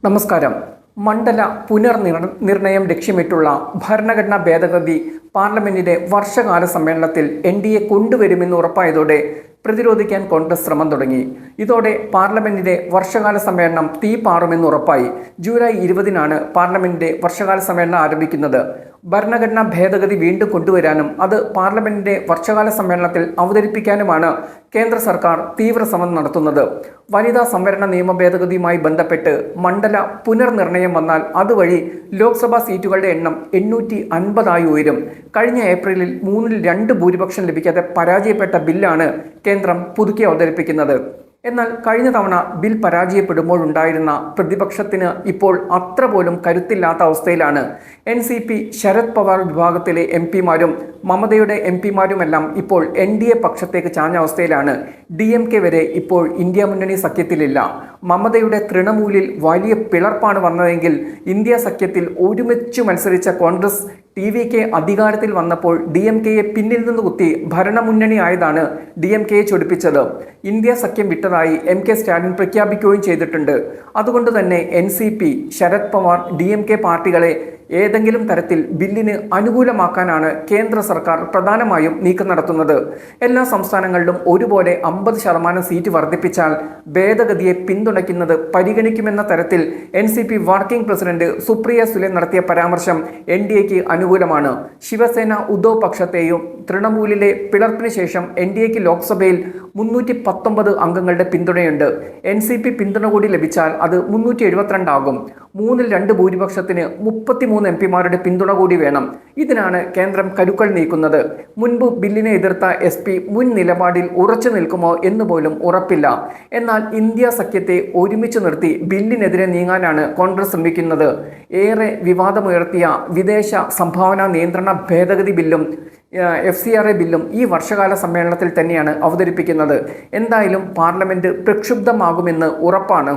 നമസ്കാരം. മണ്ഡല പുനർനിർണയം ലക്ഷ്യമിട്ടുള്ള ഭരണഘടനാ ഭേദഗതി പാർലമെന്റിന്റെ വർഷകാല സമ്മേളനത്തിൽ എൻ.ഡി.എ കൊണ്ടുവരുമെന്ന് ഉറപ്പായതോടെ പ്രതിരോധിക്കാൻ കോൺഗ്രസ് ശ്രമം തുടങ്ങി. ഇതോടെ പാർലമെന്റിന്റെ വർഷകാല സമ്മേളനം തീപാറുമെന്ന് ഉറപ്പായി. ജൂലൈ 20-നാണ് പാർലമെന്റിന്റെ വർഷകാല സമ്മേളനം ആരംഭിക്കുന്നത്. ഭരണഘടനാ ഭേദഗതി വീണ്ടും കൊണ്ടുവരാനും അത് പാർലമെന്റിന്റെ വർഷകാല സമ്മേളനത്തിൽ അവതരിപ്പിക്കാനുമാണ് കേന്ദ്ര സർക്കാർ തീവ്ര ശ്രമം നടത്തുന്നത്. വനിതാ സംവരണ നിയമ ഭേദഗതിയുമായി ബന്ധപ്പെട്ട് മണ്ഡല പുനർനിർണയം വന്നാൽ അതുവഴി ലോക്സഭാ സീറ്റുകളുടെ എണ്ണം 850 ഉയരും. കഴിഞ്ഞ ഏപ്രിലിൽ 3-2 ഭൂരിപക്ഷം ലഭിക്കാതെ പരാജയപ്പെട്ട ബില്ലാണ് കേന്ദ്രം പുതുക്കി അവതരിപ്പിക്കുന്നത്. എന്നാൽ കഴിഞ്ഞ തവണ ബിൽ പരാജയപ്പെടുമ്പോഴുണ്ടായിരുന്ന പ്രതിപക്ഷത്തിന് ഇപ്പോൾ അത്ര പോലും കരുത്തില്ലാത്ത അവസ്ഥയിലാണ്. NCP ശരത് പവാർ വിഭാഗത്തിലെ MP-മാരും മമതയുടെ MP-മാരുമെല്ലാം ഇപ്പോൾ NDA പക്ഷത്തേക്ക് ചാഞ്ഞ അവസ്ഥയിലാണ്. DMK വരെ ഇപ്പോൾ ഇന്ത്യ മുന്നണി സഖ്യത്തിലില്ല. മമതയുടെ തൃണമൂലിൽ വലിയ പിളർപ്പാണ് വന്നതെങ്കിൽ ഇന്ത്യ സഖ്യത്തിൽ ഒരുമിച്ചു മത്സരിച്ച കോൺഗ്രസ് TVK അധികാരത്തിൽ വന്നപ്പോൾ DMKയെ പിന്നിൽ നിന്ന് കുത്തി ഭരണമുന്നണി ആയതാണ് DMKയെ ചൊടിപ്പിച്ചത്. ഇന്ത്യ സഖ്യം വിട്ടതായി MK സ്റ്റാലിൻ പ്രഖ്യാപിക്കുകയും ചെയ്തിട്ടുണ്ട്. അതുകൊണ്ട് തന്നെ NCP, ശരത് പവാർ, DMK പാർട്ടികളെ ഏതെങ്കിലും തരത്തിൽ ബില്ലിന് അനുകൂലമാക്കാനാണ് കേന്ദ്ര സർക്കാർ പ്രധാനമായും നീക്കം നടത്തുന്നത്. എല്ലാ സംസ്ഥാനങ്ങളിലും ഒരുപോലെ 50% സീറ്റ് വർദ്ധിപ്പിച്ചാൽ ഭേദഗതിയെ പിന്തുണയ്ക്കുന്നത് പരിഗണിക്കുമെന്ന തരത്തിൽ NCP working president Supriya Sule നടത്തിയ പരാമർശം NDAക്ക് അനുകൂലമാണ്. ശിവസേന, ഉദ്ധവ് പക്ഷത്തെയും തൃണമൂലിലെ പിളർപ്പിന് ശേഷം NDAക്ക് ലോക്സഭയിൽ 319 അംഗങ്ങളുടെ പിന്തുണയുണ്ട്. NCP പിന്തുണ കൂടി ലഭിച്ചാൽ അത് 372 ആകും. 3-2 ഭൂരിപക്ഷത്തിന് 33 MP-മാരുടെ പിന്തുണ കൂടി വേണം. ഇതിനാണ് കേന്ദ്രം കരുക്കൾ നീക്കുന്നത്. മുൻപ് ബില്ലിനെ എതിർത്ത SP മുൻ നിലപാടിൽ ഉറച്ചു നിൽക്കുമോ എന്ന് പോലും ഉറപ്പില്ല. എന്നാൽ ഇന്ത്യ സഖ്യത്തെ ഒരുമിച്ച് നിർത്തി ബില്ലിനെതിരെ നീങ്ങാനാണ് കോൺഗ്രസ് ശ്രമിക്കുന്നത്. ഏറെ വിവാദമുയർത്തിയ വിദേശ സംഭാവന നിയന്ത്രണ ഭേദഗതി ബില്ലും FCRA ബില്ലും ഈ വർഷകാല സമ്മേളനത്തിൽ തന്നെയാണ് അവതരിപ്പിക്കുന്നത്. എന്തായാലും പാർലമെന്റ് പ്രക്ഷുബ്ധമാകുമെന്ന് ഉറപ്പാണ്.